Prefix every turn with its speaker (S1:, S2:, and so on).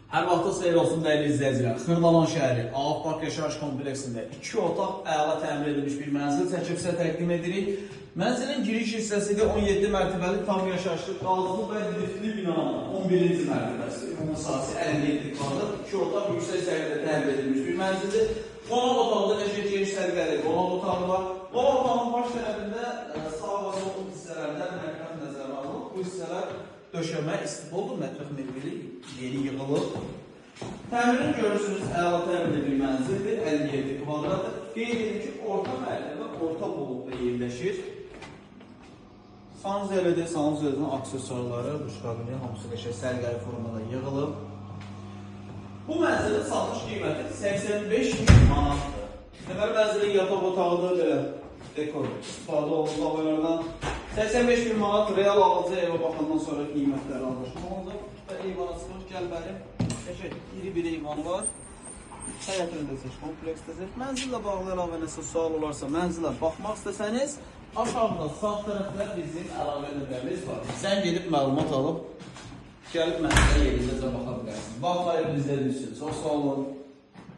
S1: Hər vaxtınız xeyir olsun dəyərli izləyicilər. Xırdalan şəhəri Ağaf Park yaşayış kompleksində 2 otaq əla təmir edilmiş bir mənzil çəkib sizə təqdim edirik. Mənzilin giriş hissəsi də 17 mərtəbəli tam yaşayışlı qalıqlı və liftli binanın 11-ci mərtəbəsi. Ümumi sahəsi 57 kvadrat, 2 otaq yüksək səviyyədə təmir edilmiş bir mənzildir. Qonaq otağında qəşəng geniş səliqəli qonaq otağı var. Qonaq otağının baş tərəfində sağ və sol hissələrdə mərkəz nəzərə alınıb. Bu hissələr döşəmə istifoldur, mətbəx mebeli yeni yığılıb. Təmirini görürsünüz, əla təmirli bir mənzildir, 57 kvadratdır. Qeyd edin ki, orta mərtəbə, orta buludda yerləşir. Sanuzelidir, sanuzəlinin aksesuarları, duşqabini, hamısı qəşəng səliqəli formada yığılıb. Bu mənzilin satış qiyməti 85.000 manatdır. Deməli, mənzilin yataq otağıdır, belə dekor istifadə olunub lavalardan. 85.000 manat real alıcı evə baxandan sonra qiymətləri anlaşılmalıdır. Və eyvana çıxır, gəl bəlim. İri bir eyvanı var. Həyat öndəsiz, kompleksdəsiz. Mənzillə bağlı əlavə nəsə sual olarsa, mənzillə baxmaq istəsəniz, aşağıda sağ tərəfdə bizim əlavə nömrəmiz var. Sən gedib məlumat alıb, gəlib mənzilə yerindəcə baxa bilərsiniz. Vaxt ayırıb izlədiyiniz üçün çox sağ olun.